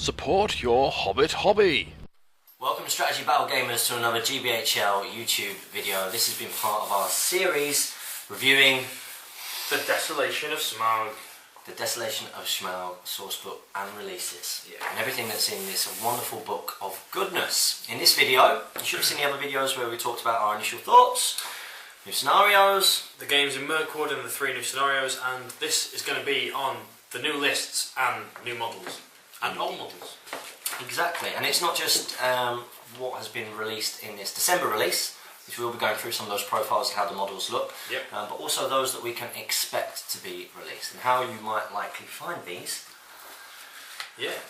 Support your Hobbit hobby. Welcome Strategy Battle Gamers to another GBHL YouTube video. This has been part of our series reviewing The Desolation of Smaug. The Desolation of Smaug sourcebook and releases. Yeah. And everything that's in this wonderful book of goodness. In this video, you should have seen the other videos where we talked about our initial thoughts, new scenarios, The games in Mirkwood and the 3 new scenarios, and this is going to be on the new lists and new models. And old models. Exactly, and it's not just what has been released in this December release, which we'll be going through some of those profiles of how the models look, Yep. but also those that we can expect to be released, and how you might likely find these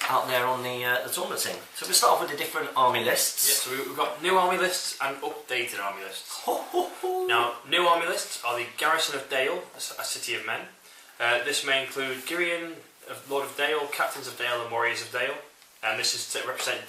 out there on the tournament scene. So we'll start off with the different army lists. Yeah, so we've got new army lists and updated army lists. Now, new army lists are the Garrison of Dale, a city of men. This may include Girion, Lord of Dale, Captains of Dale and Warriors of Dale. And this is to represent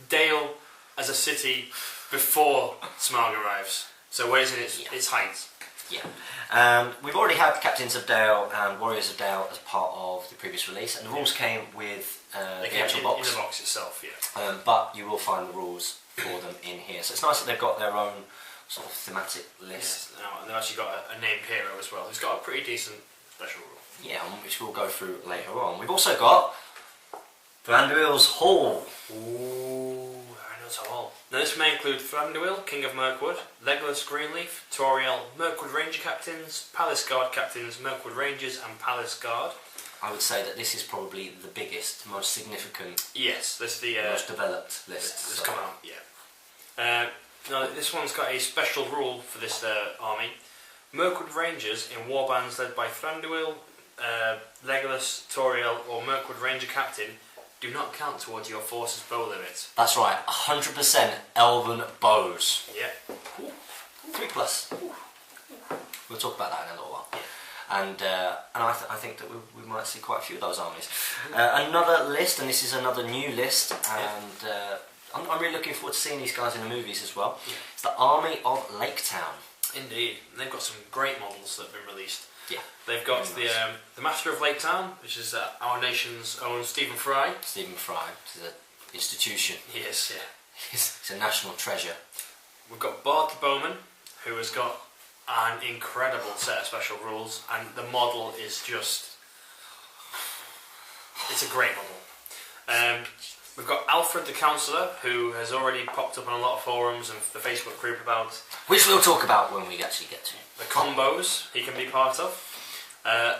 Dale as a city before Smaug arrives. So where is it its height? Yeah. We've already had Captains of Dale and Warriors of Dale as part of the previous release, and the rules came with the actual box. In the box itself, yeah. But you will find the rules for them in here. So it's nice that they've got their own sort of thematic list. Yes. Now, and they've actually got a named hero as well, who's got a pretty decent special rule. Yeah, which we'll go through later on. We've also got Vandals Hall. Ooh, Vandals Hall. Now this may include Thranduil, King of Mirkwood, Legolas Greenleaf, Toriel, Mirkwood Ranger Captains, Palace Guard Captains, Mirkwood Rangers and Palace Guard. I would say that this is probably the biggest, most significant, yes, this is the most developed list. This come out, yeah. Now this one's got a special rule for this army. Mirkwood Rangers in warbands led by Thranduil, Legolas, Toriel or Mirkwood Ranger Captain do not count towards your force's bow limit. That's right, 100% elven bows. Yeah. 3+. We'll talk about that in a little while. And I think that we might see quite a few of those armies. Another list, and this is another new list, and I'm really looking forward to seeing these guys in the movies as well. Yeah. It's the Army of Laketown. Indeed, and they've got some great models that have been released. Yeah. They've got the Master of Laketown, which is our nation's own Stephen Fry. Stephen Fry, is an institution. Yes, yeah. It's a national treasure. We've got Bard the Bowman, who has got an incredible set of special rules, and the model is just... it's a great model. We've got Alfred the Counselor, who has already popped up on a lot of forums and the Facebook group about... which we'll talk about when we actually get to the combos he can be part of.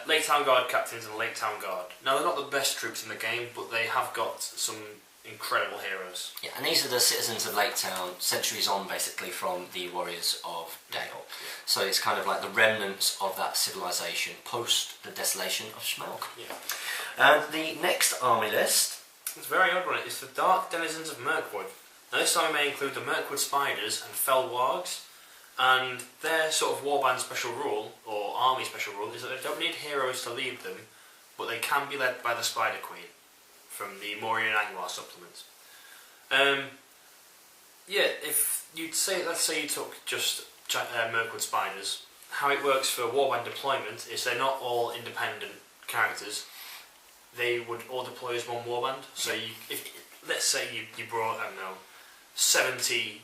Laketown Guard Captains and Laketown Guard. Now they're not the best troops in the game, but they have got some incredible heroes. Yeah, and these are the citizens of Laketown, centuries on basically from the Warriors of Dale. Yeah. So it's kind of like the remnants of that civilization post the Desolation of Smaug. Yeah. And the next army list... it's a very odd one. It's the Dark Denizens of Mirkwood. Now this army may include the Mirkwood Spiders and Fell Wargs, and their sort of warband special rule, or army special rule, is that they don't need heroes to lead them, but they can be led by the Spider Queen from the Morian Angmar supplement. Yeah, if you'd say, let's say you took just Mirkwood Spiders, how it works for warband deployment is they're not all independent characters. They would all deploy as one warband. So let's say you brought, I don't know, 70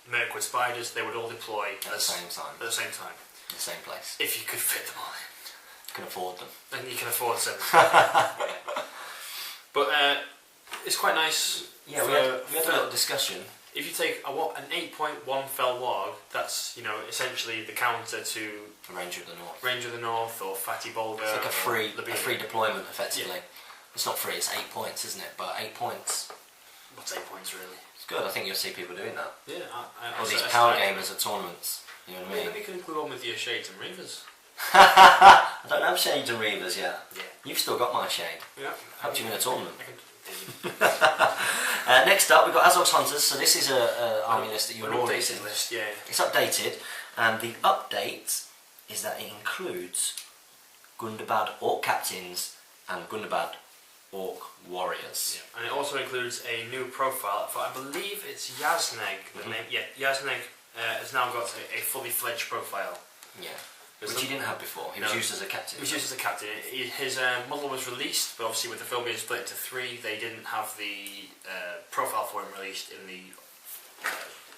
Mirkwood Spiders, they would all deploy at the same time. At the same time. In the same place. If you could fit them all in. You can afford them. And you can afford 70. But it's quite nice. Yeah, we had a little discussion. If you take an 8.1 Fell Warg, that's essentially the counter to Ranger of the North. Ranger of the North or Fatty Bulger. It's like a free deployment effectively. Yeah. It's not free, it's 8 points, isn't it? But 8 points. What's 8 points really? It's good, I think you'll see people doing that. Yeah, or these power gamers at tournaments. You know what I mean? Maybe you can include one with your Shades and Reavers. I don't have Shades and Reavers yet. Yeah. You've still got my Shade. Yeah. Helped you in a tournament. Next up, we've got Azog's Hunters. So this is an army list that you're already updated list, yeah. It's updated, and the update is that it includes Gundabad Orc Captains and Gundabad Orc Warriors. Yeah. And it also includes a new profile for, I believe it's Yazneg. The name, yeah, Yazneg has now got a fully fledged profile. Yeah. Which he didn't have before. He was used as a captain. He was used as a captain. His model was released, but obviously with the film being split into 3, they didn't have the profile for him released in the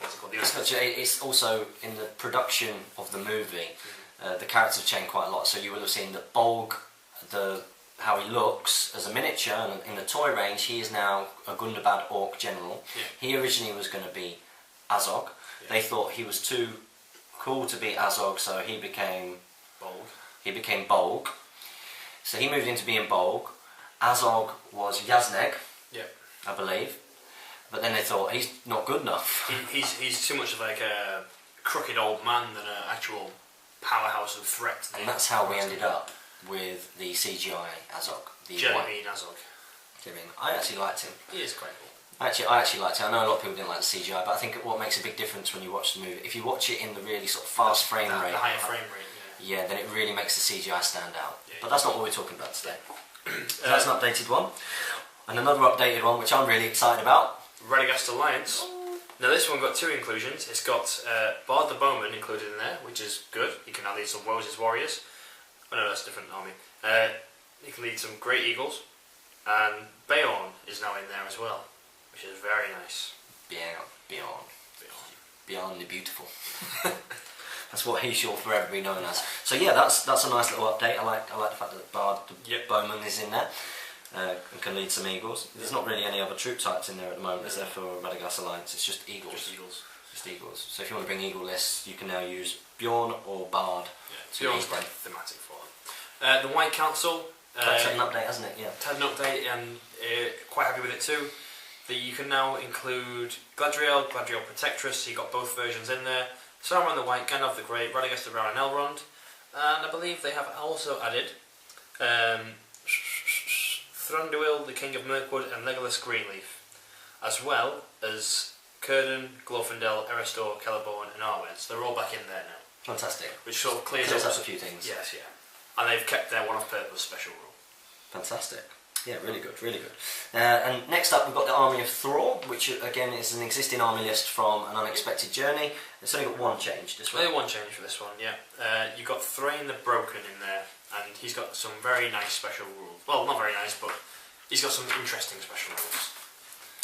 what's it called? It's also in the production of the movie. The characters have changed quite a lot. So you will have seen that Bolg, how he looks as a miniature, and in the toy range, he is now a Gundabad Orc general. Yeah. He originally was going to be Azog. Yeah. They thought he was too cool to be Azog, so he became Bolg. Bolg. So he moved into being Bolg. Azog was Yazneg, Yeah. I believe. But then they thought he's not good enough. He's too much of like a crooked old man than an actual powerhouse of threat. And that's how we ended up with the CGI Azog. Jelly Bean Azog. I actually liked him. He is quite cool. I actually liked it. I know a lot of people didn't like the CGI, but I think what makes a big difference when you watch the movie, if you watch it in the really sort of fast frame rate, the higher frame rate, yeah, then it really makes the CGI stand out. Yeah. But that's not what we're talking about today. That's an updated one, and another updated one, which I'm really excited about. Radagast Alliance. Now this one got 2 inclusions. It's got Bard the Bowman included in there, which is good. You can now lead some Woses Warriors. Oh no, that's a different army. You can lead some Great Eagles, and Beorn is now in there as well, which is very nice. Beyond the Beautiful. That's what he's short forever be known as. So yeah, that's a nice little update. I like the fact that Bard the Bowman is in there and can lead some Eagles. There's not really any other troop types in there at the moment, is there, for Radagast Alliance? It's just Eagles. Just Eagles. So if you want to bring Eagle lists, you can now use Bjorn or Bard. Yeah, Bjorn's quite thematic for them. The White Council. That's had an update, hasn't it? Yeah. Had an update, and quite happy with it too. You can now include Gladriel, Gladriel Protectress, so you got both versions in there. Saruman the White, Gandalf the Grey, Radagast the Brown and Elrond. And I believe they have also added Thranduil, the King of Mirkwood, and Legolas Greenleaf, as well as Círdan, Glorfindel, Erestor, Celeborn and Arwen. So they're all back in there now. Fantastic. Which sort of clears up up a few things. Yes, yeah. And they've kept their one-off purpose special rule. Fantastic. Yeah, really good, really good. And next up we've got the Army of Thrawn, which again is an existing army list from An Unexpected Journey. It's only got 1 change this one. Only 1 change for this one, yeah. You've got Thrain the Broken in there, and he's got some very nice special rules. Well, not very nice, but he's got some interesting special rules.